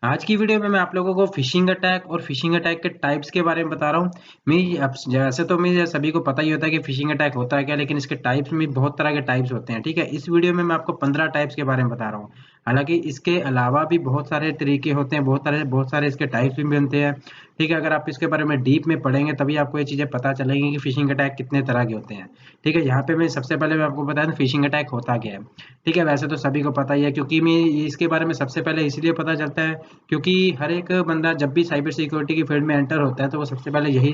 आज की वीडियो में मैं आप लोगों को फिशिंग अटैक और फिशिंग अटैक के टाइप्स के बारे में बता रहा हूँ। मैं अब जैसे तो मैं सभी को पता ही होता है कि फिशिंग अटैक होता है क्या, लेकिन इसके टाइप्स में बहुत तरह के टाइप्स होते हैं। ठीक है, इस वीडियो में मैं आपको 15 टाइप्स के बारे में बता रहा हूँ। हालांकि इसके अलावा भी बहुत सारे तरीके होते हैं, बहुत सारे इसके टाइप्स भी बनते हैं। ठीक है, अगर आप इसके बारे में डीप में पढ़ेंगे तभी आपको ये चीज़ें पता चलेंगी कि फिशिंग अटैक कितने तरह के होते हैं। ठीक है, यहाँ पे मैं सबसे पहले मैं आपको बता दूं फिशिंग अटैक होता क्या है। ठीक है, वैसे तो सभी को पता ही है, क्योंकि मैं इसके बारे में सबसे पहले इसलिए पता चलता है क्योंकि हर एक बंदा जब भी साइबर सिक्योरिटी की फील्ड में एंटर होता है तो वो सबसे पहले यही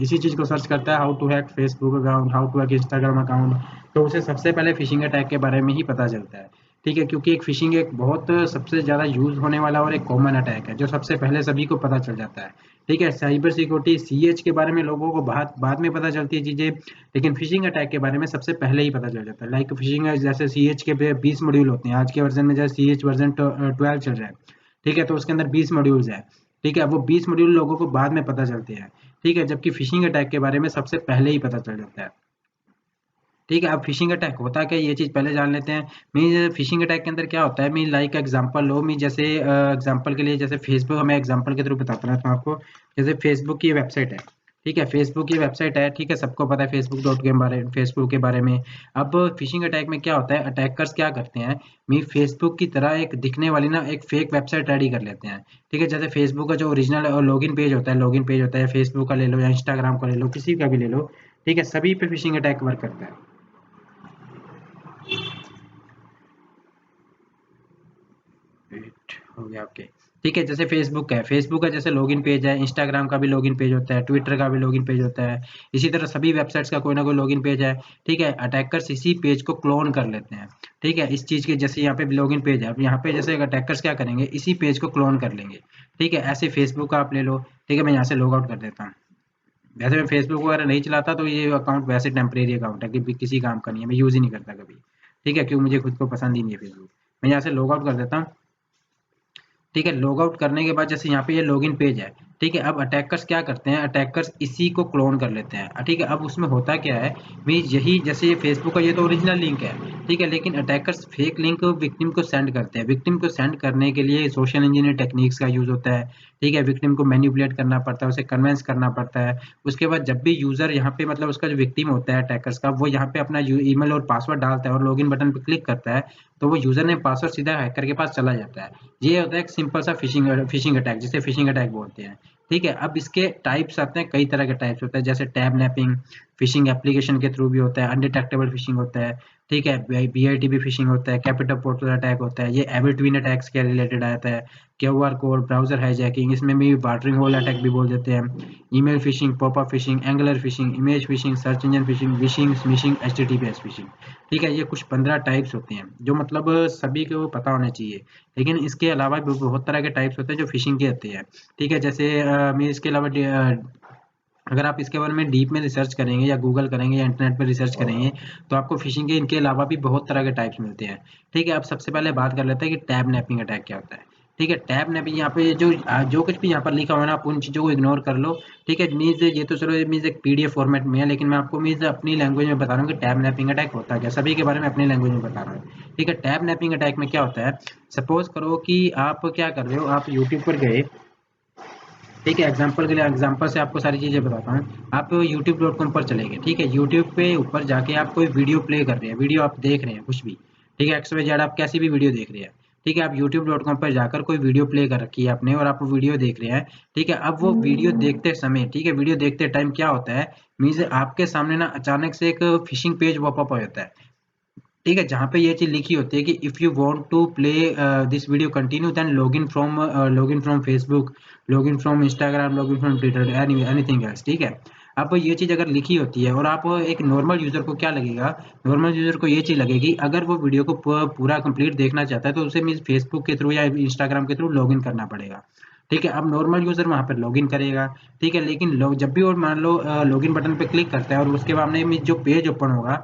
इसी चीज़ को सर्च करता है, how to hack Facebook account, how to hack Instagram account. तो उसे सबसे पहले फिशिंग अटैक के बारे में ही पता चलता है। ठीक है, क्योंकि एक फिशिंग एक बहुत सबसे ज़्यादा यूज होने वाला और एक कॉमन अटैक है जो सबसे पहले सभी को पता चल जाता है। ठीक है, साइबर सिक्योरिटी सीएच के बारे में लोगों को बाद बाद में पता चलती है चीज़ें, लेकिन फिशिंग अटैक के बारे में सबसे पहले ही पता चल जाता है। लाइक फिशिंग जैसे सीएच के 20 मॉड्यूल होते हैं, आज के वर्जन में जैसे सीएच वर्जन 12 चल रहा है। ठीक है, तो उसके अंदर 20 मॉड्यूल्स हैं। ठीक है, वो 20 मॉड्यूल लोगों को बाद में पता चलते हैं। ठीक है, जबकि फिशिंग अटैक के बारे में सबसे पहले ही पता चल जाता है। ठीक है, अब फिशिंग अटैक होता क्या है ये चीज़ पहले जान लेते हैं। मीन फिशिंग अटैक के अंदर क्या होता है, मीन लाइक एग्जांपल लो, मीन जैसे एग्जांपल के लिए जैसे फेसबुक, हमें एग्जांपल के थ्रू बताता रहता हूँ आपको। जैसे फेसबुक की वेबसाइट है। ठीक है, फेसबुक की वेबसाइट है, ठीक है, सबको पता है फेसबुक के बारे में। अब फिशिंग अटैक में क्या होता है, अटैकर्स क्या करते हैं, मीन फेसबुक की तरह एक दिखने वाली ना एक फेक वेबसाइट रेडी कर लेते हैं। ठीक है, जैसे फेसबुक का जो ओरिजिनल लॉगिन पेज होता है फेसबुक का ले लो या इंस्टाग्राम का ले लो, किसी का भी ले लो। ठीक है, सभी पे फिशिंग अटैक वर्क करता है। वेट हो गया, ओके। ठीक है, जैसे फेसबुक का जैसे लॉगिन पेज है, इंस्टाग्राम का भी लॉगिन पेज होता है, ट्विटर का भी लॉगिन पेज होता है। इसी तरह सभी वेबसाइट्स का कोई ना कोई लॉगिन पेज है। ठीक है, अटैकर्स इसी पेज को क्लोन कर लेते हैं। ठीक है, इस चीज़ के जैसे यहाँ पे लॉगिन पेज है, अब यहाँ पे जैसे अटैकर्स क्या करेंगे, इसी पेज को क्लोन कर लेंगे। ठीक है, ऐसे फेसबुक का आप ले लो। ठीक है, मैं यहाँ से लॉग आउट कर देता हूँ। वैसे मैं फेसबुक वगैरह नहीं चलाता, तो ये अकाउंट वैसे टेम्परेरी अकाउंट है कि किसी काम का नहीं है, मैं यूज़ ही नहीं करता कभी। ठीक है, क्यों, मुझे खुद को पसंद ही नहीं है फेसबुक। मैं यहाँ से लॉग आउट कर देता हूँ। ठीक है, लॉग आउट करने के बाद जैसे यहाँ पे ये लॉगिन पेज है। ठीक है, अब अटैकर्स क्या करते हैं, अटैकर्स इसी को क्लोन कर लेते हैं। ठीक है, अब उसमें होता क्या है, मीन यही जैसे ये फेसबुक का ये तो ओरिजिनल लिंक है। ठीक है, लेकिन अटैकर्स फेक लिंक विक्टिम को सेंड करते हैं। विक्टिम को सेंड करने के लिए सोशल इंजीनियर टेक्निक्स का यूज होता है। ठीक है, विक्टिम को मैनिपुलेट करना पड़ता है, उसे कन्विंस करना पड़ता है। उसके बाद जब भी यूजर यहाँ पे मतलब उसका जो विक्टिम होता है अटैकर्स का, वो यहाँ पे अपना ईमेल और पासवर्ड डालता है और लॉगिन बटन पे क्लिक करता है, तो वो यूजर ने पासवर्ड सीधा हैकर के पास चला जाता है। ये होता है एक सिंपल सा फिशिंग अटैक, जिसे फिशिंग अटैक बोलते हैं। ठीक है, अब इसके टाइप्स आते हैं, कई तरह के टाइप्स होते हैं, जैसे टैब नैपिंग फिशिंग एप्लीकेशन के थ्रू भी होता है, अनडिटेक्टेबल फिशिंग होता है। ठीक है, बीआईटीबी फिशिंग होता है, कैपिटल पोर्टल अटैक होता है, ये एबी ट्विन अटैक्स के रिलेटेड आता है। क्यूआर कोड ब्राउजर हाईजैकिंग, इसमें भी वाटरिंग होल अटैक भी बोल देते हैं। Email fishing, popup fishing, angular fishing, image fishing, search engine fishing, wishing smishing, HTTPS fishing. ठीक है, ये कुछ 15 टाइप्स होते हैं जो मतलब सभी को पता होने चाहिए। लेकिन इसके अलावा भी बहुत तरह के टाइप्स होते हैं जो फिशिंग के होते हैं। ठीक है, जैसे मैं इसके अलावा अगर आप इसके बारे में डीप में रिसर्च करेंगे या गूगल करेंगे या इंटरनेट पर रिसर्च करेंगे, तो आपको फिशिंग के इनके अलावा भी बहुत तरह के टाइप्स मिलते हैं। ठीक है, अब सबसे पहले बात कर लेते हैं कि टैब नैपिंग अटैक क्या होता है। ठीक है, टैब नैपिंग यहाँ पे जो कुछ भी यहाँ पर लिखा हुआ है ना, आप उन चीज़ों को इग्नोर कर लो। ठीक है, मीन्स ये तो चलो मीन्स एक पीडीएफ फॉर्मेट में है, लेकिन मैं आपको मीन्स अपनी लैंग्वेज में बता रहा हूँ कि टैब नैपिंग अटैक होता है क्या, सभी के बारे में अपनी लैंग्वेज में बता रहा हूँ। ठीक है, टैब नैपिंग अटैक में क्या होता है, सपोज करो कि आप क्या कर रहे हो, आप यूट्यूब पर गए। ठीक है, एग्जाम्पल के लिए एग्जाम्पल से आपको सारी चीज़ें बताता हूँ। आप youtube.com पर चले गए। ठीक है, यूट्यूब पे ऊपर जाके आप कोई वीडियो प्ले कर रहे हैं, वीडियो आप देख रहे हैं कुछ भी। ठीक है, एक्स वाई जेड आप कैसी भी वीडियो देख रहे हैं। ठीक है, आप youtube.com पर जाकर कोई वीडियो प्ले कर रखी है आपने और आप वो वीडियो देख रहे हैं। ठीक है, अब वो वीडियो देखते समय, ठीक है, वीडियो देखते टाइम क्या होता है, मीन्स आपके सामने ना अचानक से एक फिशिंग पेज पॉपअप हो जाता है। ठीक है, जहाँ पे ये चीज़ लिखी होती है कि if you want to play this video continue then login from Facebook, login from Instagram, login from Twitter, anything else. ठीक है, अब ये चीज़ अगर लिखी होती है और आप एक नॉर्मल यूज़र को क्या लगेगा, नॉर्मल यूज़र को ये चीज़ लगेगी, अगर वो वीडियो को पूरा कंप्लीट देखना चाहता है तो उसे मीन्स फेसबुक के थ्रू या इंस्टाग्राम के थ्रू लॉगिन करना पड़ेगा। ठीक है, अब नॉर्मल यूज़र वहाँ पर लॉगिन करेगा। ठीक है, लेकिन लोग जब भी वो मान लो लॉगिन बटन पे क्लिक करता है और उसके बाद में जो पेज ओपन होगा,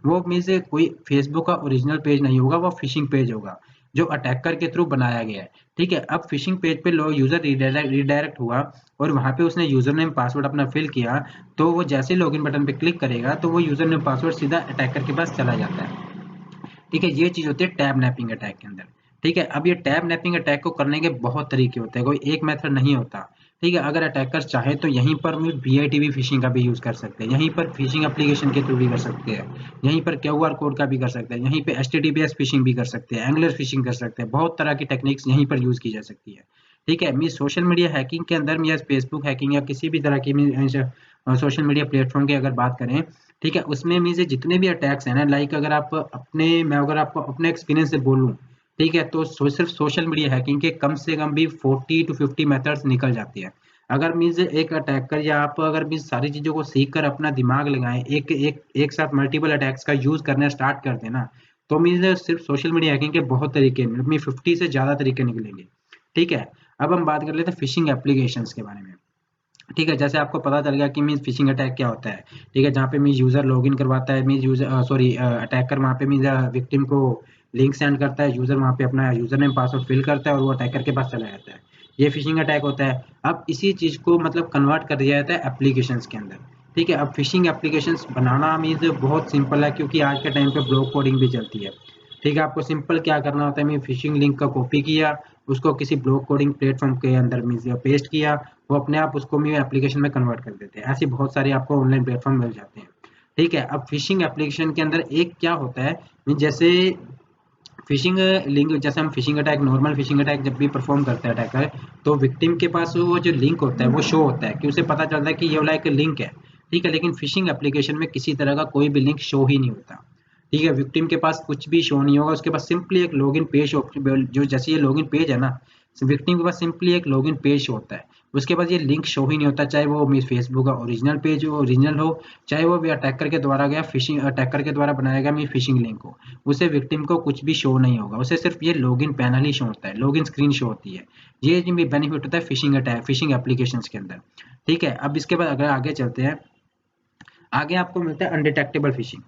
वो मीन्स कोई फेसबुक का ओरिजिनल पेज नहीं होगा, वो फिशिंग पेज होगा जो अटैकर के थ्रू बनाया गया है। ठीक है, अब फिशिंग पेज पे लो यूजर रिडायरेक्ट हुआ और वहां पे उसने यूजर नेम पासवर्ड अपना फिल किया, तो वो जैसे लॉगिन बटन पे क्लिक करेगा तो वो यूजर नेम पासवर्ड सीधा अटैकर के पास चला जाता है। ठीक है, ये चीज होती है टैब नैपिंग अटैक के अंदर। ठीक है, अब ये टैब नैपिंग अटैक को करने के बहुत तरीके होते हैं, कोई एक मेथड नहीं होता। ठीक है, अगर अटैकर्स चाहे तो यहीं पर भी BITV फिशिंग का भी यूज कर सकते हैं, यहीं पर फिशिंग एप्लीकेशन के थ्रू भी कर सकते हैं, यहीं पर QR कोड का भी कर सकते हैं, यहीं पे HTTPS फिशिंग भी कर सकते हैं, एंगलर फिशिंग कर सकते हैं, बहुत तरह की टेक्निक्स यहीं पर यूज की जा सकती है। ठीक है, मीन सोशल मीडिया हैकिंग के अंदर या फेसबुक हैकिंग या किसी भी तरह की सोशल मीडिया प्लेटफॉर्म की अगर बात करें, ठीक है, उसमें मीन से जितने भी अटैक्स हैं ना, लाइक अगर आप अपने मैं अगर आपको अपने एक्सपीरियंस से बोलूं, ठीक है, तो सिर्फ सोशल मीडिया हैकिंग के कम से कम भी 40 to 50 मेथड्स निकल जाती है। अगर मीन्स एक अटैकर या आप अगर मीन्स सारी चीजों को सीख कर अपना दिमाग लगाएं, एक साथ मल्टीपल अटैक्स का यूज करना स्टार्ट कर देना, तो मीन्स सिर्फ सोशल मीडिया हैकिंग के बहुत तरीके 50 से ज्यादा तरीके निकलेंगे। ठीक है, अब हम बात कर लेते हैं फिशिंग एप्लीकेशंस के बारे में। ठीक है, जैसे आपको पता चल गया कि मीन्स फिशिंग अटैक क्या होता है। ठीक है, जहाँ पे मीन्स यूजर लॉगिन करवाता है, मीन्स यूजर सॉरी अटैकर वहाँ पे मीन्स विक्टिम को लिंक सेंड करता है, यूजर वहाँ पे अपना यूजर नेम पासवर्ड फिल करता है और वो अटैकर के पास चला जाता है। ये फिशिंग अटैक होता है। अब इसी चीज को मतलब कन्वर्ट कर दिया जाता है एप्लीकेशंस के अंदर। ठीक है, अब फिशिंग एप्लीकेशंस बनाना मीन्स बहुत सिंपल है, क्योंकि आज के टाइम पे ब्लॉक कोडिंग भी चलती है। ठीक है, आपको सिंपल क्या करना होता है, मैं फिशिंग लिंक का कॉपी किया, उसको किसी ब्लॉक कोडिंग प्लेटफॉर्म के अंदर मीन्स पेस्ट किया, वो अपने आप उसको भी एप्लीकेशन में कन्वर्ट कर देते हैं। ऐसे बहुत सारे आपको ऑनलाइन प्लेटफॉर्म मिल जाते हैं। ठीक है, अब फिशिंग एप्लीकेशन के अंदर एक क्या होता है, जैसे फिशिंग लिंक, जैसे हम phishing attack normal phishing attack जब भी परफॉर्म करते हैं अटैकर, तो विक्टिम के पास वो जो लिंक होता है वो शो होता है कि उसे पता चलता है कि ये वाला एक लिंक है। ठीक है, लेकिन फिशिंग एप्लीकेशन में किसी तरह का कोई भी लिंक शो ही नहीं होता। ठीक है, विक्टिम के पास कुछ भी शो नहीं होगा, उसके पास सिंपली एक लॉगिन पेज, जो जैसे ये लॉगिन पेज है ना, विक्टिम के पास सिंपली एक लॉगिन पेज होता है। उसके बाद ये लिंक शो ही नहीं होता, चाहे वो मीन फेसबुक का ओरिजिनल पेज हो, ओरिजिनल हो, चाहे वो भी अटैकर के द्वारा गया फिशिंग अटैकर के द्वारा बनाया गया मीन फिशिंग लिंक हो, उसे विक्टिम को कुछ भी शो नहीं होगा, उसे सिर्फ ये लॉगिन पैनल ही शो होता है, लॉगिन स्क्रीन शो होती है। ये भी बेनिफिट होता है फिशिंग अटैक फिशिंग एप्लीकेशन के अंदर। ठीक है, अब इसके बाद अगर आगे चलते हैं, आगे आपको मिलता है अनडिटेक्टेबल फिशिंग।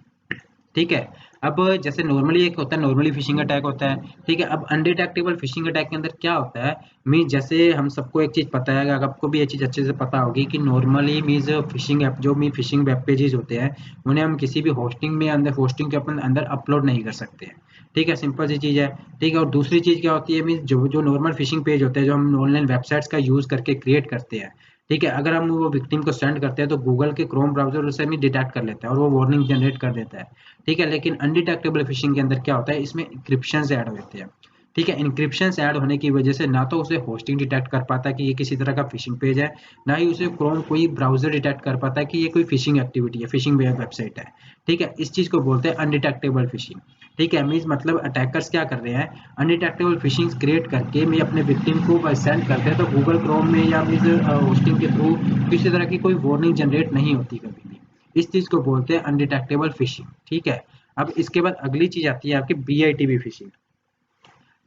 ठीक है, अब जैसे नॉर्मली एक होता है, नॉर्मली फिशिंग अटैक होता है। ठीक है, अब अनडिटेक्टेबल फिशिंग अटैक के अंदर क्या होता है, मीन जैसे हम सबको एक चीज पता है, अगर आपको भी ये चीज अच्छे से पता होगी कि नॉर्मली मीन्स फिशिंग ऐप जो मी फिशिंग वेब पेजेस होते हैं, उन्हें हम किसी भी होस्टिंग में अंदर होस्टिंग के अपन अंदर अपलोड नहीं कर सकते हैं। ठीक है, सिंपल सी चीज है। ठीक है, और दूसरी चीज क्या होती है, मीन जो जो नॉर्मल फिशिंग पेज होते हैं जो हम ऑनलाइन वेबसाइट्स का यूज करके क्रिएट करते हैं, ठीक है, अगर हम वो विक्टिम को सेंड करते हैं तो गूगल के क्रोम ब्राउजर उसे भी डिटेक्ट कर लेता है और वो वार्निंग जनरेट कर देता है। ठीक है, लेकिन अनडिटेक्टेबल फिशिंग के अंदर क्या होता है, इसमें इंक्रिप्शन ऐड होते हैं। ठीक है, इंक्रिप्शन ऐड होने की वजह से ना तो उसे होस्टिंग डिटेक्ट कर पाता है कि ये किसी तरह का फिशिंग पेज है, ना ही उसे क्रोम कोई ब्राउजर डिटेक्ट कर पाता है कि ये कोई फिशिंग एक्टिविटी है, फिशिंग वेबसाइट है। ठीक है, इस चीज को बोलते हैं अनडिटेक्टेबल फिशिंग। ठीक है, मीन्स मतलब अटैकर्स क्या कर रहे हैं, अनडिटेक्टेबल फिशिंग क्रिएट करके मैं अपने विक्टिम को सेंड करते हैं, तो गूगल क्रोम में या मीन्स होस्टिंग के थ्रू किसी तरह की कोई वार्निंग जनरेट नहीं होती कभी भी। इस चीज को बोलते हैं अनडिटेक्टेबल फिशिंग। ठीक है, अब इसके बाद अगली चीज आती है आपकी BITV फिशिंग।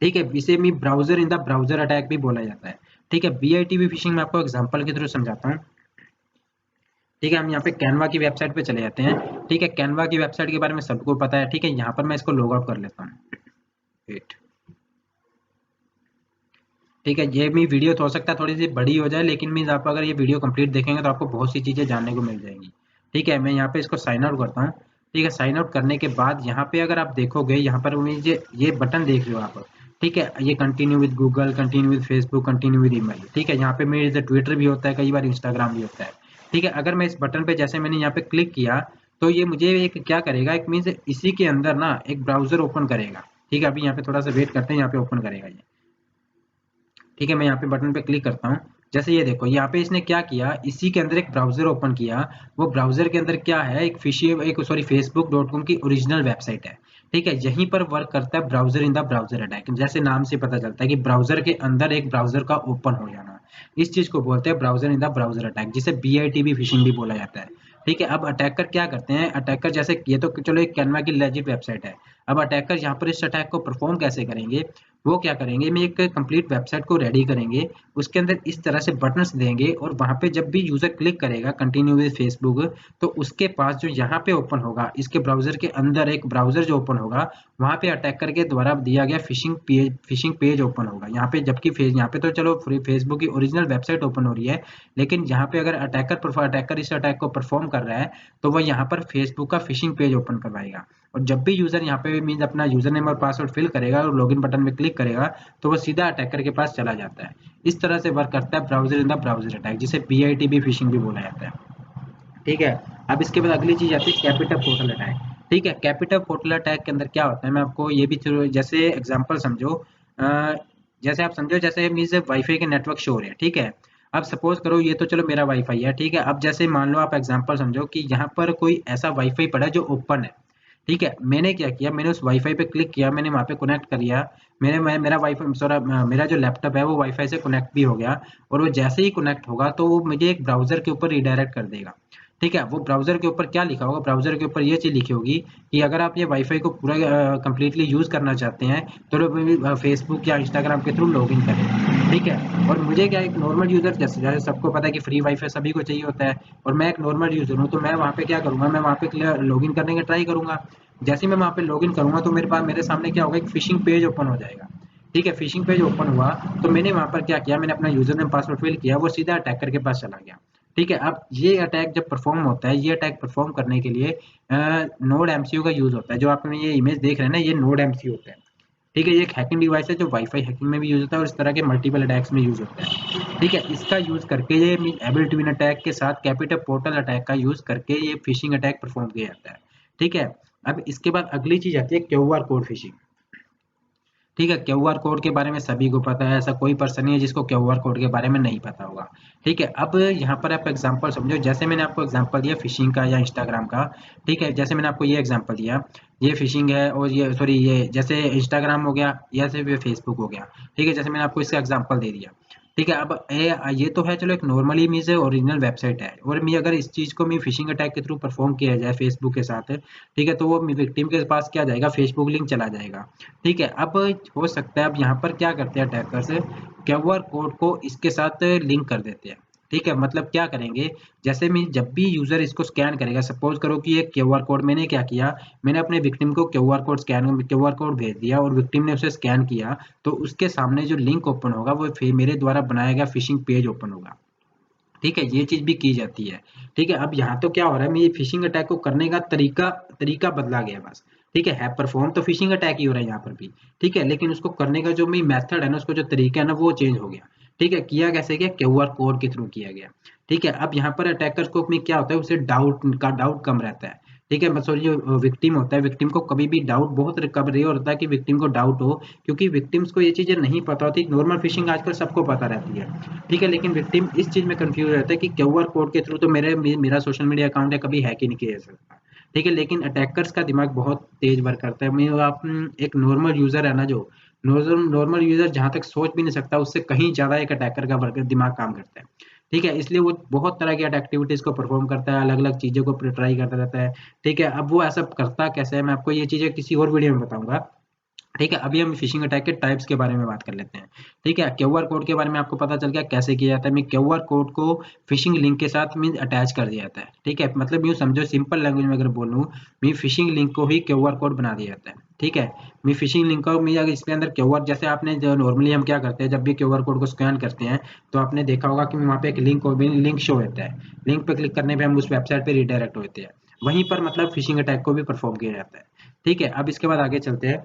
ठीक है, इसे me browser in the browser attack भी बोला जाता है। ठीक है, BITV फिशिंग में आपको एग्जांपल के थ्रू समझाता हूँ। ठीक है, हम यहाँ पे कैनवा की वेबसाइट पे चले जाते हैं। ठीक है, कैनवा की वेबसाइट के बारे में सबको पता है। ठीक है, यहाँ पर मैं इसको लॉग आउट कर लेता हूँ। वेट। ठीक है, ये मी वीडियो तो हो सकता है थोड़ी सी बड़ी हो जाए, लेकिन मीन्स आप अगर ये वीडियो कंप्लीट देखेंगे तो आपको बहुत सी चीजें जानने को मिल जाएंगी। ठीक है, मैं यहाँ पे इसको साइन आउट करता हूँ। ठीक है, साइन आउट करने के बाद यहाँ पे अगर आप देखोगे, यहाँ पर ये बटन देख रहे हो आप। ठीक है, ये continue with Google, continue with Facebook, continue with email. ठीक है, यहाँ पे मेरे ट्विटर भी होता है, कई बार इंस्टाग्राम भी होता है। ठीक है, अगर मैं इस बटन पे जैसे मैंने यहाँ पे क्लिक किया, तो ये मुझे एक क्या करेगा, एक मीन्स इसी के अंदर ना एक ब्राउजर ओपन करेगा। ठीक है, अभी यहाँ पे थोड़ा सा वेट करते हैं, यहाँ पे ओपन करेगा ये। ठीक है, मैं यहाँ पे बटन पे क्लिक करता हूँ। जैसे ये देखो, यहाँ पे इसने क्या किया, इसी के अंदर एक ब्राउजर ओपन किया। वो ब्राउजर के अंदर क्या है, एक सॉरी facebook.com की ओरिजिनल वेबसाइट है। ठीक है, यहीं पर वर्क करता है browser in the browser attack. जैसे नाम से पता चलता है कि ब्राउजर के अंदर एक ब्राउजर का ओपन हो जाना, इस चीज को बोलते हैं browser in the browser attack, जिसे BITB फिशिंग भी बोला जाता है। ठीक है, अब अटैकर क्या करते हैं, अटैकर जैसे ये तो चलो एक कैनवा की लेजिट वेबसाइट है। अब अटैकर यहाँ पर इस अटैक को परफॉर्म कैसे करेंगे, वो क्या करेंगे, मैं एक कंप्लीट वेबसाइट को रेडी करेंगे, उसके अंदर इस तरह से बटन्स देंगे, और वहां पे जब भी यूजर क्लिक करेगा कंटिन्यू विद फेसबुक, तो उसके पास जो यहाँ पे ओपन होगा, इसके ब्राउजर के अंदर एक ब्राउजर जो ओपन होगा, वहां पे अटैकर के द्वारा दिया गया फिशिंग पेज ओपन होगा यहाँ पे। जबकि यहाँ पे तो चलो फेसबुक की ओरिजिनल वेबसाइट ओपन हो रही है, लेकिन यहाँ पे अगर अटैकर इस अटैक को परफॉर्म कर रहा है, तो वह यहाँ पर फेसबुक का फिशिंग पेज ओपन करवाएगा। और जब भी यूजर यहाँ पे मीन्स अपना यूजर नेम और पासवर्ड फिल करेगा और लॉगिन बटन में क्लिक क्लिक करेगा तो वो सीधा अटैकर के पास चला जाता है। इस तरह से वर्क करता है browser in the browser attack, जिसे BITB फिशिंग भी बोला जाता है। ठीक है, अब इसके बाद अगली चीज आती है कैपिटल पोर्टल अटैक। ठीक है, कैपिटल पोर्टल अटैक के अंदर क्या होता है, मैं आपको ये भी जैसे एग्जांपल समझो, अ, जैसे आप समझो जैसे मीन्स वाईफाई के नेटवर्क शो हो रहे हैं। ठीक है, अब सपोज करो ये तो चलो मेरा वाईफाई है। ठीक है, अब जैसे मान लो आप एग्जांपल समझो कि यहाँ पर कोई ऐसा वाईफाई पड़ा है जो ओपन है। ठीक है, मैंने क्या किया, मैंने उस वाईफाई पे क्लिक किया, मैंने वहाँ पे कनेक्ट कर लिया। मेरा वाईफाई सॉरी, मेरा जो लैपटॉप है वो वाईफाई से कनेक्ट भी हो गया, और वो जैसे ही कनेक्ट होगा तो वो मुझे एक ब्राउजर के ऊपर रिडायरेक्ट कर देगा। ठीक है, वो ब्राउजर के ऊपर क्या लिखा होगा, ब्राउजर के ऊपर ये चीज लिखी होगी कि अगर आप ये वाईफाई को पूरा कंप्लीटली यूज करना चाहते हैं तो फेसबुक या इंस्टाग्राम के थ्रू लॉग इन करें। ठीक है, और मुझे क्या, एक नॉर्मल यूजर जैसे जैसे सबको पता है कि फ्री वाईफाई सभी को चाहिए होता है, और मैं एक नॉर्मल यूजर हूँ, तो मैं वहाँ पे क्या करूंगा, मैं वहाँ पे लॉग इन करने का ट्राई करूंगा। जैसे ही मैं वहाँ पे लॉग इन करूंगा तो मेरे सामने क्या होगा, एक फिशिंग पेज ओपन हो जाएगा। ठीक है, फिशिंग पेज ओपन हुआ तो मैंने वहाँ पर क्या किया, मैंने अपना यूजर नेम पासवर्ड फिल किया, वो सीधा अटैकर के पास चला गया। ठीक है, अब ये अटैक जब परफॉर्म होता है, ये अटैक परफॉर्म करने के लिए नोड एमसीयू का यूज होता है। जो आप ये इमेज देख रहे हैं ना, ये नोड एमसीयू होता है। ठीक है, ये एक हैकिंग डिवाइस है जो वाईफाई हैकिंग में भी यूज होता है और इस तरह के मल्टीपल अटैक्स में यूज होता है। ठीक है, इसका यूज करके ये एबल ट्विन अटैक के साथ कैपिटल पोर्टल अटैक का यूज करके ये फिशिंग अटैक परफॉर्म किया जाता है। ठीक है, अब इसके बाद अगली चीज आती है क्यूआर कोड फिशिंग। ठीक है, क्यूआर कोड के बारे में सभी को पता है, ऐसा कोई पर्सन नहीं है जिसको क्यूआर कोड के बारे में नहीं पता होगा। ठीक है, अब यहाँ पर आप एग्जांपल समझो, जैसे मैंने आपको एग्जांपल दिया फिशिंग का या इंस्टाग्राम का। ठीक है, जैसे मैंने आपको ये एग्जांपल दिया, ये फिशिंग है, और ये सॉरी ये जैसे इंस्टाग्राम हो गया या फिर फेसबुक हो गया। ठीक है, जैसे मैंने आपको इसका एग्जांपल दे दिया। ठीक है, अब ये तो है चलो एक नॉर्मली मीन्स ओरिजिनल वेबसाइट है, और मैं अगर इस चीज को मैं फिशिंग अटैक के थ्रू परफॉर्म किया जाए फेसबुक के साथ, ठीक है, तो वो विक्टिम के पास क्या जाएगा, फेसबुक लिंक चला जाएगा। ठीक है, अब हो सकता है, अब यहाँ पर क्या करते हैं अटैकर्स, क्यूआर कोड को इसके साथ लिंक कर देते हैं। ठीक है, मतलब क्या करेंगे, जैसे मैं जब भी यूजर इसको स्कैन करेगा, सपोज करो कि ये क्यूआर कोड मैंने क्या किया, मैंने अपने विक्टिम को क्यूआर कोड भेज दिया और विक्टिम ने उसे स्कैन किया, तो उसके सामने जो लिंक ओपन होगा वो मेरे द्वारा बनाया गया फिशिंग पेज ओपन होगा। ठीक है, ये चीज भी की जाती है। ठीक है, अब यहाँ तो क्या हो रहा है, मैं ये फिशिंग अटैक को करने का तरीका तरीका बदला गया बस। ठीक है, परफॉर्म तो फिशिंग अटैक ही हो रहा है यहाँ पर भी। ठीक है, लेकिन उसको करने का जो मेरी मेथड है ना, उसको जो तरीका है ना, वो चेंज हो गया। ठीक है, किया कैसे गया, क्यूआर कोड के थ्रू किया गया। ठीक है, अब यहाँ पर अटैकर्स को में क्या होता है, उसे डाउट कम रहता है। ठीक है, मतलब जो विक्टिम होता है, विक्टिम को कभी भी डाउट बहुत कम रेयर होता है कि विक्टिम को डाउट हो, क्योंकि विक्टिम्स को ये चीजें नहीं पता होती। नॉर्मल फिशिंग आजकल सबको पता रहती है। ठीक है, लेकिन विक्टिम इस चीज में कंफ्यूज रहता है कि क्यूआर कोड के थ्रू तो मेरा सोशल मीडिया अकाउंट है, कभी हैक ही नहीं किया जा सकता। ठीक है, लेकिन अटैकर्स का दिमाग बहुत तेज वर्क करता है। मैं आप एक नॉर्मल यूजर है ना, जो नॉर्मल यूजर जहां तक सोच भी नहीं सकता, उससे कहीं ज्यादा एक अटैकर का वर्क दिमाग काम करता है। ठीक है, इसलिए वो बहुत तरह की एक्टिविटीज को परफॉर्म करता है, अलग अलग चीजों को ट्राई करता रहता है। ठीक है, अब वो ऐसा करता कैसे है, मैं आपको ये चीजें किसी और वीडियो में बताऊंगा। ठीक है, अभी हम फिशिंग अटैक के टाइप्स के बारे में बात कर लेते हैं। ठीक है, क्यूआर कोड के बारे में आपको पता चल गया कैसे किया जाता है। मैं क्यूआर कोड को फिशिंग लिंक के साथ में अटैच कर दिया जाता है। ठीक है, मतलब यूँ समझो, सिंपल लैंग्वेज में अगर बोलूँ, मैं फिशिंग लिंक को ही क्यूआर कोड बना दिया जाता है। ठीक है, मैं फिशिंग लिंक को मैं अगर इसके अंदर क्यूआर, जैसे आपने जो नॉर्मली हम क्या करते हैं, जब भी क्यूआर कोड को स्कैन करते हैं तो आपने देखा होगा कि वहाँ पे एक लिंक शो होता है। लिंक पे क्लिक करने पे हम उस वेबसाइट पे रिडायरेक्ट होते हैं। वहीं पर मतलब फिशिंग अटैक को भी परफॉर्म किया जाता है। ठीक है, अब इसके बाद आगे चलते हैं।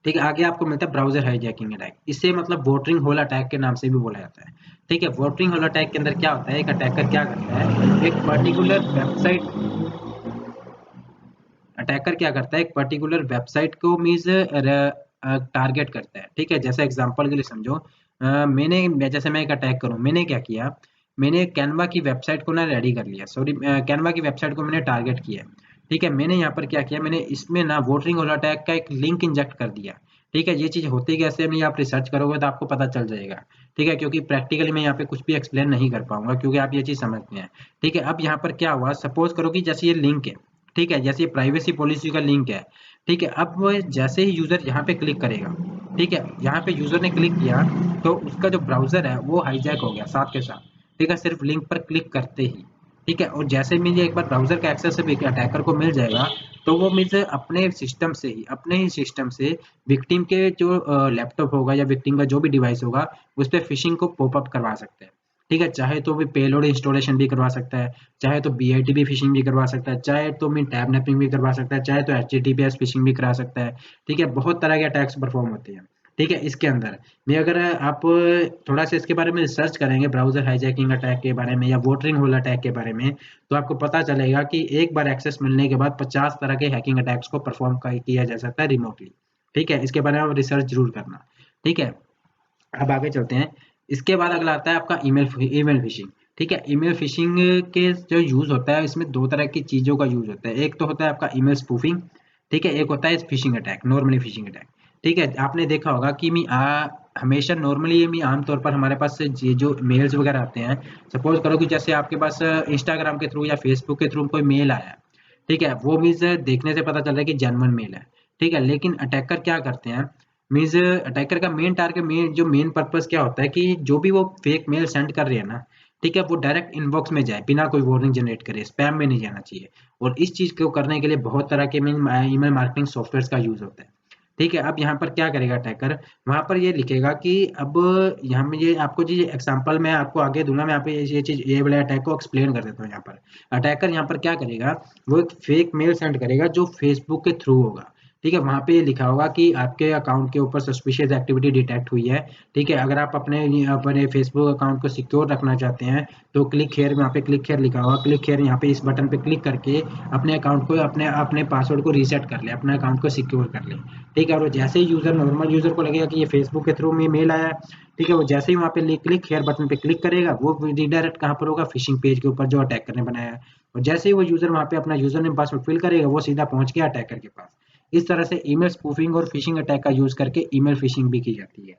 ठीक है, आगे आपको मिलता है ब्राउजर हाईजैकिंग अटैक। इसे मतलब वोटरिंग होल अटैक के नाम से भी बोला जाता है। ठीक है, वोटरिंग होल अटैक के अंदर क्या होता है, एक अटैकर क्या करता है, क्या करता है, एक पर्टिकुलर वेबसाइट को मीन्स टारगेट करता है। ठीक है, जैसे एग्जांपल के लिए समझो, जैसे मैं एक अटैक करूं, मैंने क्या किया, मैंने कैनवा की वेबसाइट को ना रेडी कर लिया, सॉरी कैनवा की वेबसाइट को मैंने टारगेट किया। ठीक है, मैंने यहाँ पर क्या किया, मैंने इसमें ना वोटरिंग होल अटैक का एक लिंक इंजेक्ट कर दिया। ठीक है, ये चीज होती कैसे है, आप रिसर्च करोगे तो आपको पता चल जाएगा। ठीक है, क्योंकि प्रैक्टिकली मैं यहाँ पे कुछ भी एक्सप्लेन नहीं कर पाऊंगा, क्योंकि आप ये चीज समझते हैं। ठीक है, अब यहाँ पर क्या हुआ, सपोज करो कि जैसे ये लिंक है। ठीक है, जैसे ये प्राइवेसी पॉलिसी का लिंक है। ठीक है, अब वो जैसे ही यूजर यहाँ पे क्लिक करेगा, ठीक है, यहाँ पे यूजर ने क्लिक किया तो उसका जो ब्राउजर है वो हाईजैक हो गया साथ के साथ। ठीक है, सिर्फ लिंक पर क्लिक करते ही। ठीक है, और जैसे में ये एक बार ब्राउजर का एक्सेस अटैकर को मिल जाएगा, तो वो मीन्स अपने ही सिस्टम से विक्टिम के जो लैपटॉप होगा या विक्टिम का जो भी डिवाइस होगा, उस पर फिशिंग को पॉपअप करवा सकते हैं। ठीक है, चाहे तो भी पेलोड इंस्टॉलेशन भी करवा सकता है, चाहे तो BITB फिशिंग भी करवा सकता है, चाहे तो मैं टैब नैपिंग भी करवा सकता है, चाहे तो HTTPS फिशिंग भी करा सकता है। ठीक है, बहुत तरह के अटैक्स परफॉर्म होते हैं। ठीक है। इसके अंदर में अगर आप थोड़ा सा इसके बारे में रिसर्च करेंगे, ब्राउजर हाईजैकिंग अटैक के बारे में या वोटरिंग होल अटैक के बारे में, तो आपको पता चलेगा कि एक बार एक्सेस मिलने के बाद 50 तरह के हैकिंग अटैक्स को परफॉर्म किया जा सकता है रिमोटली। ठीक है, इसके बारे में आप रिसर्च जरूर करना। ठीक है, अब आगे चलते हैं। इसके बाद अगला आता है आपका ईमेल फिशिंग। ठीक है, ईमेल फिशिंग के जो यूज होता है, इसमें दो तरह की चीजों का यूज होता है। एक तो होता है आपका ईमेल स्पूफिंग, ठीक है, एक होता है phishing attack, normally phishing attack. ठीक है, आपने देखा होगा कि हमेशा नॉर्मली मी आमतौर पर हमारे पास से ये जो मेल्स वगैरह आते हैं, सपोज करो कि जैसे आपके पास इंस्टाग्राम के थ्रू या फेसबुक के थ्रू कोई मेल आया, ठीक है, वो मीन्स देखने से पता चल रहा है कि जेन्युइन मेल है। ठीक है, लेकिन अटैकर क्या करते हैं, मीन्स अटैकर का मेन टारगेट, मेन पर्पस क्या होता है कि जो भी वो फेक मेल सेंड कर रहे हैं ना, ठीक है, वो डायरेक्ट इनबॉक्स में जाए बिना कोई वार्निंग जनरेट करे, स्पैम में नहीं जाना चाहिए। और इस चीज को करने के लिए बहुत तरह के ईमेल मार्केटिंग सॉफ्टवेयर का यूज होता है। ठीक है, अब यहाँ पर क्या करेगा अटैकर, वहां पर ये लिखेगा कि अब यहाँ में ये आपको जी एग्जांपल मैं आपको आगे दूंगा, मैं यहाँ पे ये चीज ये वाले अटैक को एक्सप्लेन कर देता हूँ। यहाँ पर अटैकर यहाँ पर क्या करेगा, वो एक फेक मेल सेंड करेगा जो फेसबुक के थ्रू होगा। ठीक है, वहां पे ये लिखा होगा कि आपके अकाउंट के ऊपर सस्पिशियस एक्टिविटी डिटेक्ट हुई है। ठीक है, अगर आप अपने फेसबुक अकाउंट को सिक्योर रखना चाहते हैं तो क्लिक हेयर, यहाँ पे क्लिक हेयर लिखा होगा, क्लिक हेयर यहाँ पे इस बटन पे क्लिक करके अपने अकाउंट को अपने अपने पासवर्ड को रीसेट कर ले, अपने अकाउंट को सिक्योर कर ले। ठीक है, और जैसे ही यूजर नॉर्मल यूजर को लगेगा कि ये फेसबुक के थ्रू में मेल आया, ठीक है, वो जैसे ही वहाँ पे क्लिक हेयर बटन पे क्लिक करेगा, वो रिडायरेक्ट कहाँ पर होगा, फिशिंग पेज के ऊपर जो अटैकर ने बनाया है। और जैसे ही वो यूजर वहाँ पे अपना यूजर नेम पासवर्ड फिल करेगा, वो सीधा पहुंच गया अटैकर के पास। इस तरह से ईमेल स्पूफिंग और फिशिंग अटैक का यूज करके ईमेल फिशिंग भी की जाती है।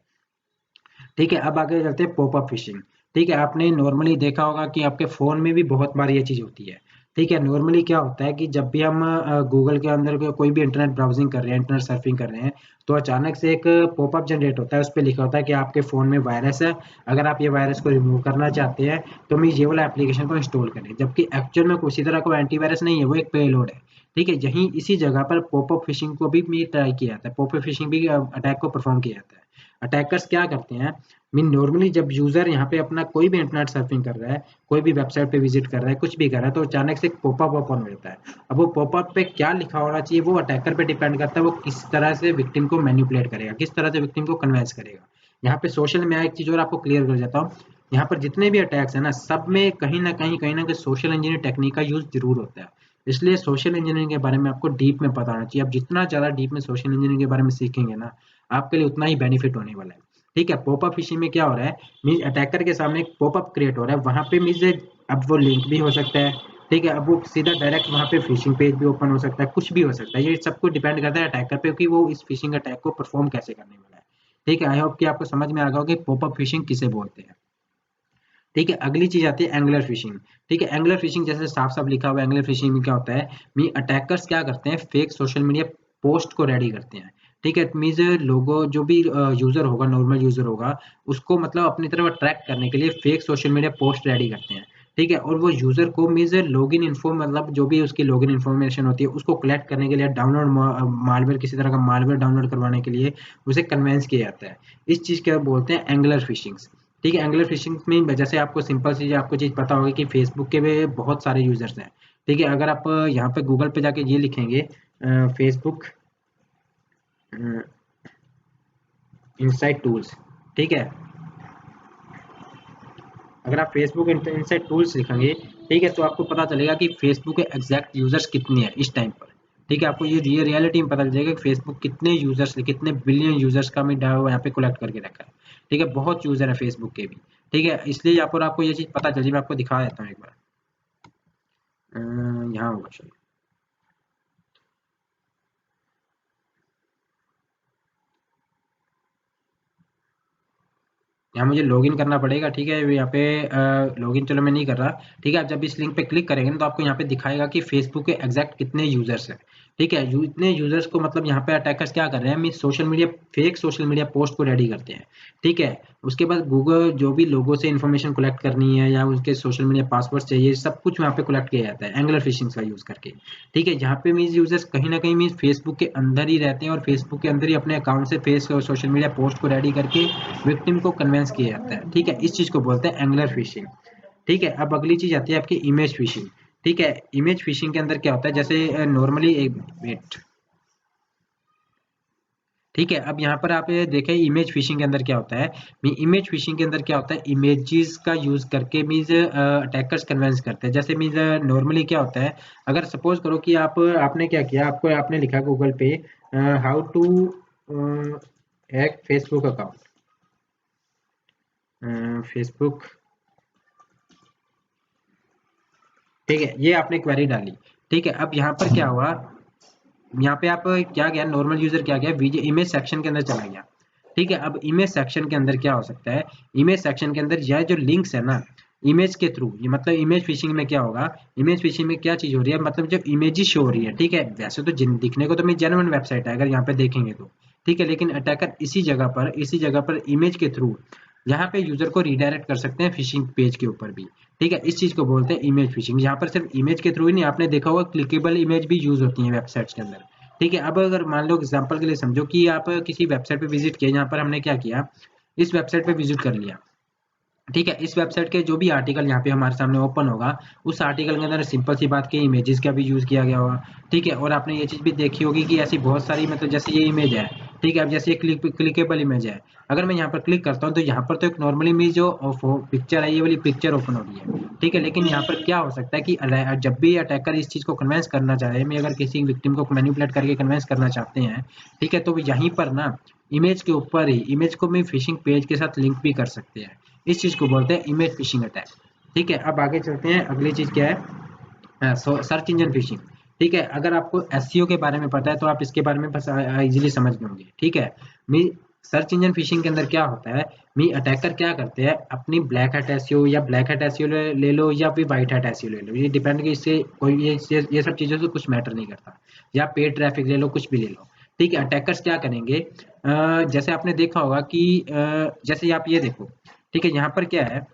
ठीक है, अब आगे चलते हैं पॉपअप फिशिंग। ठीक है, आपने नॉर्मली देखा होगा कि आपके फोन में भी बहुत बार ये चीज होती है। ठीक है, नॉर्मली क्या होता है कि जब भी हम गूगल के अंदर कोई भी इंटरनेट ब्राउजिंग कर रहे हैं, इंटरनेट सर्फिंग कर रहे हैं, तो अचानक से एक पॉपअप जनरेट होता है, उस पर लिखा होता है कि आपके फोन में वायरस है, अगर आप ये वायरस को रिमूव करना चाहते हैं तो मैं ये वाला एप्लीकेशन को इंस्टॉल करें। जबकि एक्चुअल में किसी तरह का एंटीवायरस नहीं है, वो एक पेलोड है। ठीक है, यही इसी जगह पर पॉपअप फिशिंग को भी ट्राई किया जाता है, पॉपअप फिशिंग भी अटैक को परफॉर्म किया जाता है। अटैकर्स क्या करते हैं, मीन नॉर्मली जब यूजर यहाँ पे अपना कोई भी इंटरनेट सर्फिंग कर रहा है, कोई भी वेबसाइट पे विजिट कर रहा है, कुछ भी कर रहा है, तो अचानक से एक पॉपअप ओपन हो जाता है। अब वो पॉपअप पे क्या लिखा होना चाहिए, वो अटैकर पे डिपेंड करता है, वो किस तरह से विक्टिम को मैनिपुलेट करेगा, किस तरह से विक्टिम को कन्विंस करेगा। यहाँ पे सोशल में एक चीज और आपको क्लियर कर देता हूँ, यहाँ पर जितने भी अटैक्स है ना, सब में कहीं ना कहीं सोशल इंजीनियरिंग टेक्निक का यूज जरूर होता है। इसलिए सोशल इंजीनियरिंग के बारे में आपको डीप में पता होना चाहिए। आप जितना ज्यादा डीप में सोशल इंजीनियरिंग के बारे में सीखेंगे ना, आपके लिए उतना ही बेनिफिट होने वाला है। ठीक है, पॉपअप फिशिंग में क्या हो रहा है, मीन्स अटैकर के सामने एक पॉपअप क्रिएट हो रहा है, वहां पे मीन्स अब वो लिंक भी हो सकता है। ठीक है, अब वो सीधा डायरेक्ट वहां पे फिशिंग पेज भी ओपन हो सकता है, कुछ भी हो सकता है। ये सब कुछ डिपेंड करता है अटैकर पे कि वो इस फिशिंग अटैक को परफॉर्म कैसे करने वाला है। ठीक है, आई होप कि आपको समझ में आ गया होगा कि पॉपअप फिशिंग किसे बोलते हैं। ठीक है, अगली चीज आती है एंगुलर फिशिंग। ठीक है, एंगुलर फिशिंग जैसे साफ साफ लिखा हुआ है, एंगुलर फिशिंग में क्या होता है, मी अटैकर्स क्या करते हैं, फेक सोशल मीडिया पोस्ट को रेडी करते हैं। ठीक है, मीन्स लोगो जो भी यूजर होगा, नॉर्मल यूजर होगा, उसको मतलब अपनी तरफ अट्रैक्ट करने के लिए fake social media post ready करते हैं। ठीक है, और वो यूजर को मीन्स लॉगिन इन्फो, मतलब जो भी उसकी लॉगिन इन्फॉर्मेशन होती है, उसको कलेक्ट करने के लिए डाउनलोड मालवेयर, किसी तरह का मालवेयर डाउनलोड करवाने के लिए उसे कन्वेंस किया जाता है। इस चीज को बोलते हैं एंगुलर फिशिंग। ठीक है, एंगुलर फिशिंग में जैसे आपको सिंपल सी आपको चीज पता होगी कि फेसबुक के भी बहुत सारे यूजर्स हैं। ठीक है, अगर आप यहाँ पे गूगल पे जाके ये लिखेंगे फेसबुक इनसाइट टूल्स, ठीक है, अगर आप फेसबुक इनसाइट टूल्स लिखेंगे, ठीक है, तो आपको पता चलेगा कि फेसबुक के एग्जैक्ट यूजर्स कितने हैं इस टाइम पर। ठीक है, आपको ये रियलिटी में पता चल जाएगा कि फेसबुक कितने यूजर्स, कितने बिलियन यूजर्स का मैं यहाँ पे कलेक्ट करके रखा है। ठीक है, बहुत यूजर है फेसबुक के भी। ठीक है, इसलिए यहाँ पर आपको ये चीज पता चल जाए, मैं आपको दिखा देता हूँ एक बार। यहाँ होगा शायद, यहाँ मुझे लॉगिन करना पड़ेगा। ठीक है, यहाँ पे लॉगिन चलो मैं नहीं कर रहा। ठीक है, आप जब इस लिंक पे क्लिक करेंगे ना, तो आपको यहाँ पे दिखाएगा कि फेसबुक के एग्जैक्ट कितने यूजर्स हैं। ठीक है, इतने यूजर्स को मतलब यहाँ पे अटैकर्स क्या कर रहे हैं, mean social media, fake social media post को रेडी करते हैं। ठीक है, उसके बाद गूगल जो भी लोगों से इन्फॉर्मेशन कलेक्ट करनी है या उसके सोशल मीडिया पासवर्ड चाहिए, सब कुछ वहाँ पे कलेक्ट किया जाता है एंगुलर फिशिंग का यूज करके। ठीक है, जहाँ पे मीन यूजर्स कहीं ना कहीं मीन फेसबुक के अंदर ही रहते हैं और फेसबुक के अंदर ही अपने अकाउंट से फेस सोशल मीडिया पोस्ट को रेडी करके विक्टिम को कन्वेंस किया जाता है। ठीक है, इस चीज को बोलते हैं एंगुलर फिशिंग। ठीक है, अब अगली चीज आती है आपकी इमेज फिशिंग। ठीक है, इमेज फिशिंग के अंदर क्या होता है, जैसे नॉर्मली एक वेट, ठीक है। अब यहाँ पर आप ये देखें इमेज फिशिंग के अंदर क्या होता है। इमेज फिशिंग के अंदर क्या होता है, इमेजेस का यूज करके मीन्स अटैकर्स कन्विंस करते हैं। जैसे मीन्स नॉर्मली क्या होता है, अगर सपोज करो कि आपने क्या किया, आपको आपने लिखा गूगल पे how to hack Facebook account, Facebook, ठीक है, ये आपने क्वेरी डाली। ठीक है, अब यहाँ पर क्या हुआ, यहाँ पे आप क्या गया, नॉर्मल यूजर क्या गया, वीडियो इमेज सेक्शन के अंदर चला गया। ठीक है, अब इमेज सेक्शन के अंदर क्या हो सकता है, इमेज सेक्शन के अंदर यह जो लिंक्स है ना, इमेज के थ्रू, ये मतलब इमेज फिशिंग में क्या होगा, इमेज फिशिंग में क्या चीज हो रही है, मतलब जो इमेज शो हो रही है। ठीक है, वैसे तो दिखने को तो मेरी जेन्युइन वेबसाइट है अगर यहाँ पे देखेंगे तो। ठीक है, लेकिन अटैकर इसी जगह पर इमेज के थ्रू यहाँ पे यूजर को रिडायरेक्ट कर सकते हैं फिशिंग पेज के ऊपर भी। ठीक है, इस चीज को बोलते हैं इमेज फिशिंग। यहाँ पर सिर्फ इमेज के थ्रू ही नहीं, आपने देखा होगा क्लिकेबल इमेज भी यूज होती है वेबसाइट्स के अंदर। ठीक है, अब अगर मान लो एग्जांपल के लिए समझो कि आप किसी वेबसाइट पे विजिट किए, यहाँ पर हमने क्या किया, इस वेबसाइट पे विजिट कर लिया। ठीक है, इस वेबसाइट के जो भी आर्टिकल यहाँ पे हमारे सामने ओपन होगा, उस आर्टिकल के अंदर सिंपल सी बात की इमेजेस का भी यूज किया गया होगा। ठीक है, और आपने ये चीज भी देखी होगी कि ऐसी बहुत सारी, मतलब जैसे ये इमेज है, ठीक है, अब जैसे ये क्लिकेबल इमेज है, अगर मैं यहाँ पर क्लिक करता हूँ तो यहाँ पर तो एक नॉर्मल इमेज जो पिक्चर है, ये वाली पिक्चर ओपन हो रही है। ठीक है, लेकिन यहाँ पर क्या हो सकता है कि जब भी अटैकर इस चीज को कन्वेंस करना चाहे, मैं अगर किसी विक्टिम को मैनिपुलेट करके कन्वेंस करना चाहते हैं, ठीक है, तो यहीं पर ना इमेज के ऊपर ही इमेज को भी फिशिंग पेज के साथ लिंक भी कर सकते हैं। इस चीज को बोलते हैं इमेज फिशिंग अटैक। ठीक है, अब आगे चलते हैं, अगली चीज क्या है, सर्च इंजन फिशिंग। ठीक है, अगर आपको एसईओ के बारे में पता है तो आप इसके बारे में बस इजीली समझ लोगे। ठीक है, मी सर्च इंजन फिशिंग के अंदर क्या होता है, मी अटैकर क्या करते हैं, अपनी ब्लैक हैट एसईओ या ब्लैक हैट एसईओ ले लो या फिर व्हाइट हैट एसईओ ले लो, ये डिपेंड कि इससे कोई ये सब चीजों से कुछ मैटर नहीं करता, या पेड ट्रैफिक ले लो, कुछ भी ले लो। ठीक है, अटैकर्स क्या करेंगे, जैसे आपने देखा होगा कि जैसे आप ये देखो, ठीक है, यहाँ पर क्या है,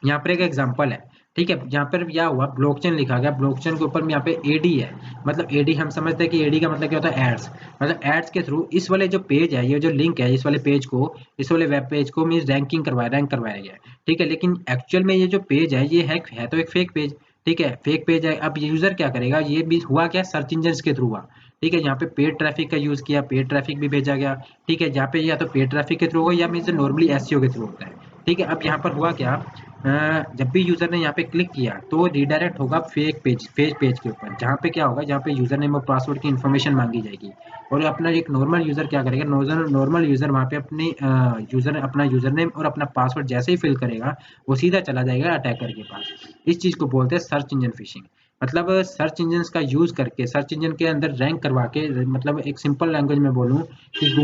यहाँ पर एक एग्जांपल है। ठीक है, यहाँ पर क्या हुआ, ब्लॉकचेन लिखा गया, ब्लॉकचेन के ऊपर यहाँ पे एडी है। मतलब एडी हम समझते हैं कि एडी का मतलब क्या होता है, एड्स। मतलब एड्स के थ्रू इस वाले जो पेज है, ये जो लिंक है, इस वाले पेज को, इस वाले वेब पेज को मीन रैंक करवाया गया है। ठीक है, लेकिन एक्चुअल में ये जो पेज है, ये है तो एक फेक पेज। ठीक है, फेक पेज है। अब यूजर क्या करेगा, ये भी हुआ क्या, सर्च इंजन के थ्रू हुआ। ठीक है, यहाँ पे पेड ट्रैफिक का यूज किया, पेड ट्रैफिक भी भेजा गया। ठीक है, जहाँ पे या तो पेड ट्रैफिक के थ्रू होगा या मीन नॉर्मली एसईओ के थ्रू होता है। ठीक है, अब यहाँ पर हुआ क्या, जब भी यूजर ने यहाँ पे क्लिक किया तो रिडायरेक्ट होगा फेक पेज के ऊपर, जहाँ पे क्या होगा, जहाँ पे यूजर नेम और पासवर्ड की इन्फॉर्मेशन मांगी जाएगी। और अपना एक नॉर्मल यूजर क्या करेगा, नॉर्मल यूजर वहाँ पे अपना यूजर नेम और अपना पासवर्ड जैसे ही फिल करेगा, वो सीधा चला जाएगा अटैकर के पास। इस चीज को बोलते हैं सर्च इंजन फिशिंग। मतलब सर्च इंजन का यूज करके सर्च इंजन के अंदर रैंक करवा के, मतलब एक सिंपल लैंग्वेज में बोलूँ कि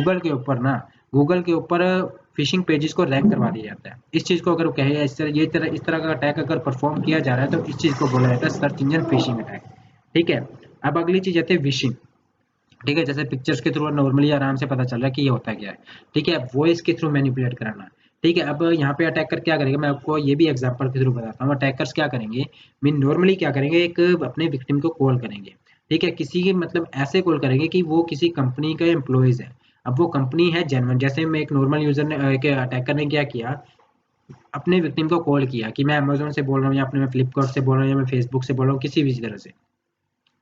गूगल के ऊपर फिशिंग पेजेस को रैंक करवा दिया जाता है। इस चीज को अगर कहे, इस तरह का अटैक अगर परफॉर्म किया जा रहा है, तो इस चीज को बोला जाता है सर्च इंजन फिशिंग अटैक। ठीक है, अब अगली चीज आती है विशिंग। ठीक है, जैसे पिक्चर्स के थ्रू नॉर्मली आराम से पता चल रहा है कि ये होता क्या है। ठीक है, वॉइस के थ्रू मैनिपुलेट कराना। ठीक है, अब यहाँ पे अटैकर क्या करेगा, मैं आपको ये भी एग्जांपल के थ्रू बताता हूँ। अटैकर्स क्या करेंगे, मीन नॉर्मली क्या करेंगे, एक अपने विक्टिम को कॉल करेंगे। ठीक है, किसी की मतलब ऐसे कॉल करेंगे कि वो किसी कंपनी का एम्प्लॉयज है। अब वो कंपनी है जेन्युइन, जैसे मैं एक नॉर्मल यूजर ने, एक अटैकर ने क्या किया, अपने विक्टिम को कॉल किया कि मैं अमेजोन से बोल रहा हूँ, या अपने मैं फ्लिपकार्ट से बोल रहा हूँ, या मैं फेसबुक से बोल रहा हूँ, किसी भी तरह से।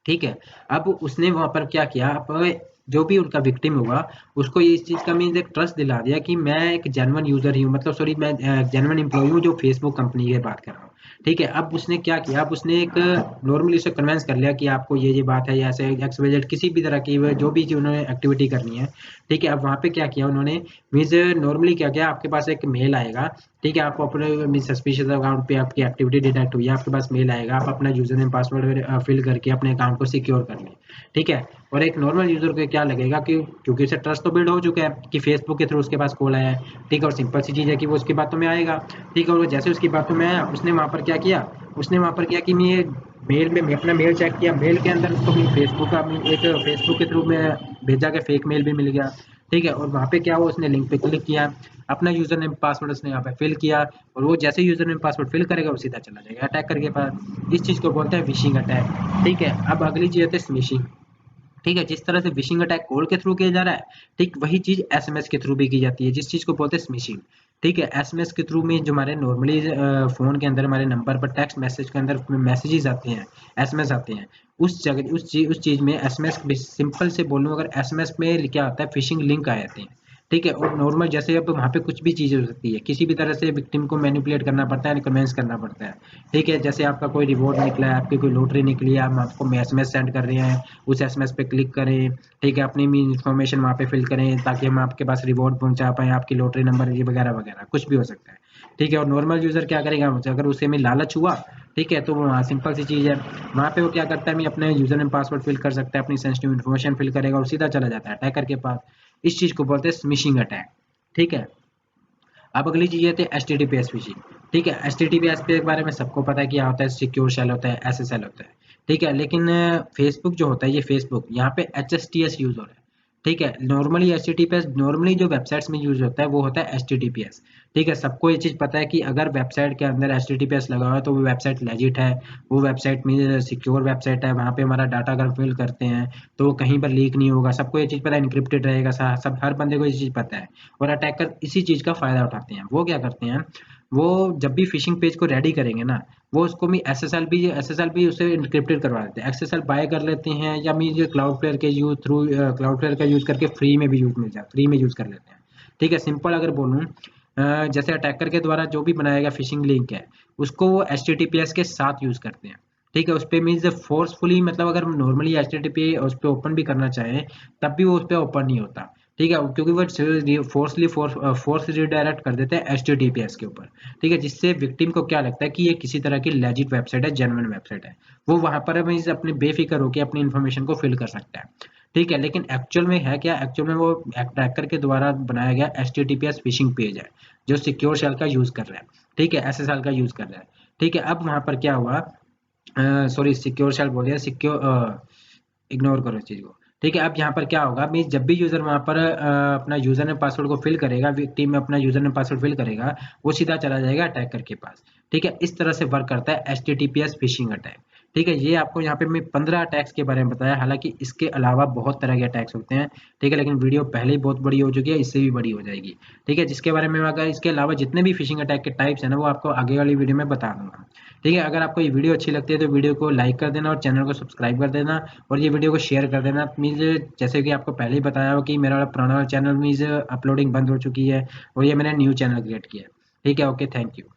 ठीक है, अब उसने वहां पर क्या किया, अब जो भी उनका विक्टिम होगा, उसको ये इस चीज का मीन्स एक ट्रस्ट दिला दिया कि मैं एक जेन्युइन यूजर ही हूँ, मतलब सॉरी, मैं जेन्युइन एम्प्लॉय हूँ जो फेसबुक कंपनी की बात कर रहा हूँ। ठीक है, अब उसने क्या किया, अब उसने एक नॉर्मली उसे कन्विंस कर लिया कि आपको ये बात है, या ऐसे एक्स वाई जेड किसी भी तरह की जो भी उन्होंने एक्टिविटी करनी है। ठीक है, अब वहां पे क्या किया उन्होंने, मीन्स नॉर्मली क्या किया, आपके पास एक मेल आएगा। ठीक है, आपको अपने सस्पिशियस अकाउंट पे आपकी एक्टिविटी डिटेक्ट हुई है, आपके पास मेल आएगा, आप अपना यूजर नेम पासवर्ड फिल करके अपने अकाउंट को सिक्योर कर लें। ठीक है, और एक नॉर्मल यूजर को क्या लगेगा कि क्योंकि उसे ट्रस्ट तो बिल्ड हो चुका है कि फेसबुक के थ्रू उसके पास कॉल आया है। ठीक है, और सिंपल सी चीज है कि वो उसकी बातों में आएगा। ठीक है, और जैसे उसकी बातों में आया, उसने वहां पर क्या किया, उसने वहां पर क्या कि मैं मेल में मैं अपना मेल चेक किया, मेल के अंदर उसको भी फेसबुक का एक फेसबुक के थ्रू में भेजा गया फेक मेल भी मिल गया। ठीक है, और वहां पे क्या हुआ, उसने लिंक पे क्लिक किया, अपना यूजर नेम पासवर्ड उसने यहाँ पे फिल किया, और वो जैसे यूजर नेम पासवर्ड फिल करेगा, वो सीधा चला जाएगा अटैकर के पास। इस चीज को बोलते हैं विशिंग अटैक। ठीक है, अब अगली चीज आती है स्मिशिंग। ठीक है, जिस तरह से विशिंग अटैक कॉल के थ्रू किया जा रहा है, ठीक वही चीज एसएमएस के थ्रू भी की जाती है, जिस चीज को बोलते हैं स्मिशिंग। ठीक है। एसएमएस के थ्रू में जो हमारे नॉर्मली फ़ोन के अंदर हमारे नंबर पर टेक्स्ट मैसेज के अंदर मैसेजेस आते हैं, एसएमएस आते हैं, उस जगह उस चीज़ में एसएमएस सिंपल से बोलूँ, अगर एसएमएस में क्या आता है, फिशिंग लिंक आ जाते हैं। ठीक है। और नॉर्मल जैसे अब वहाँ पे कुछ भी चीज़ हो सकती है, किसी भी तरह से विक्टिम को मैनिपुलेट करना पड़ता है, कन्विंस करना पड़ता है। ठीक है। जैसे आपका कोई रिवॉर्ड निकला है, आपकी कोई लॉटरी निकली है, हम आपको एसएमएस सेंड कर रहे हैं, उस एसएमएस पे क्लिक करें। ठीक है। अपनी भी इन्फॉर्मेशन वहाँ पे फिल करें ताकि हम आपके पास रिवॉर्ड पहुँचा पाएँ, आपकी लॉटरी नंबर ये वगैरह वगैरह कुछ भी हो सकता है। ठीक है। और नॉर्मल यूज़र क्या करेगा, अगर उसे में लालच हुआ, ठीक है, तो वहाँ सिंपल सी चीज़ है, वहाँ पे वो क्या करता है, मैं अपने यूज़र नेम पासवर्ड फिल कर सकता है, अपनी सेंसिटिव इन्फॉर्मेशन फिल करेगा और सीधा चला जाता है अटैकर के पास। इस चीज़ को बोलते हैं स्मिशिंग अटैक। ठीक है। अब अगली चीज़ ये थी HTTPS फिशिंग। ठीक है। HTTPS के बारे में सबको पता है, क्या होता है, सिक्योर शेल होता है, SSL होता है। ठीक है। लेकिन फेसबुक जो होता है, ये फेसबुक यहाँ पे HSTS यूज़ हो रहा है। ठीक है। नॉर्मली HTTPS नॉर्मली जो वेबसाइट्स में यूज़ होता है वो होता है HTTPS। ठीक है। सबको ये चीज़ पता है कि अगर वेबसाइट के अंदर HTTPS लगा हुआ है तो वो वेबसाइट लेजिट है, वो वेबसाइट में सिक्योर वेबसाइट है, वहाँ पे हमारा डाटा अगर फिल करते हैं तो वो कहीं पर लीक नहीं होगा, सबको ये चीज़ पता है, इनक्रिप्टेड रहेगा, सब हर बंदे को ये चीज़ पता है। और अटैकर इसी चीज़ का फ़ायदा उठाते हैं। वो क्या करते हैं, वो जब भी फ़िशिंग पेज को रेडी करेंगे ना, वो उसको भी एसएसएल भी उससे एन्क्रिप्टेड करवा देते हैं। एसएसएल बाय कर लेते हैं या ये क्लाउडफ्लेयर के क्लाउडफ्लेयर का यूज़ करके फ्री में भी यूज़ मिल जाए, फ्री में यूज़ कर लेते हैं। ठीक है। सिंपल अगर बोलूँ, जैसे अटैकर के द्वारा जो भी बनाया गया फ़िशिंग लिंक है, उसको वो एचटीटीपीएस के साथ यूज़ करते हैं। ठीक है। उस पे मीन्स फोर्सफुली, मतलब अगर हम नॉर्मली एचटीटीपी उस पे ओपन भी करना चाहें, तब भी वो उस पे ओपन नहीं होता। ठीक है। क्योंकि वो फोर्स रिडायरेक्ट कर देते हैं एचटीटीपीएस के ऊपर। ठीक है। जिससे विक्टिम को क्या लगता है कि ये किसी तरह की लेजिट वेबसाइट है, जेन्युइन वेबसाइट है। वो वहां पर मीन्स अपने बेफिक्र होकर अपनी इन्फॉर्मेशन को फिल कर सकता है। ठीक है। लेकिन एक्चुअल में है क्या, एक्चुअल में वो अटैकर के द्वारा बनाया गया एचटीटीपीएस फिशिंग पेज है, जो सिक्योर शेल का यूज कर रहा है। ठीक है। एसएसएल का यूज कर रहा है। ठीक है। अब वहां पर क्या हुआ, सॉरी सिक्योर शेल बोल दिया, सिक्योर, इग्नोर करो इस चीज को। ठीक है। अब यहाँ पर क्या होगा, मीन्स जब भी यूजर वहां पर अपना यूजर नेम पासवर्ड को फिल करेगा, विक्टिम में अपना यूजर नेम पासवर्ड फिल करेगा, वो सीधा चला जाएगा अटैकर के पास। ठीक है। इस तरह से वर्क करता है एचटीटीपीएस फिशिंग अटैक। ठीक है। ये आपको यहाँ पे मैं 15 अटैक्स के बारे में बताया, हालांकि इसके अलावा बहुत तरह के अटैक्स होते हैं। ठीक है। लेकिन वीडियो पहले ही बहुत बड़ी हो चुकी है, इससे भी बड़ी हो जाएगी। ठीक है। जिसके बारे में अगर इसके अलावा जितने भी फिशिंग अटैक के टाइप्स हैं ना, वो आपको आगे वाली वीडियो में बता दूंगा। ठीक है। अगर आपको ये वीडियो अच्छी लगती है तो वीडियो को लाइक कर देना और चैनल को सब्सक्राइब कर देना, और ये वीडियो को शेयर कर देना। मीन्स जैसे कि आपको पहले ही बताया हो कि मेरा पुराना चैनल मीन्स अपलोडिंग बंद हो चुकी है, और ये मैंने न्यू चैनल क्रिएट किया है। ठीक है। Okay, thank you.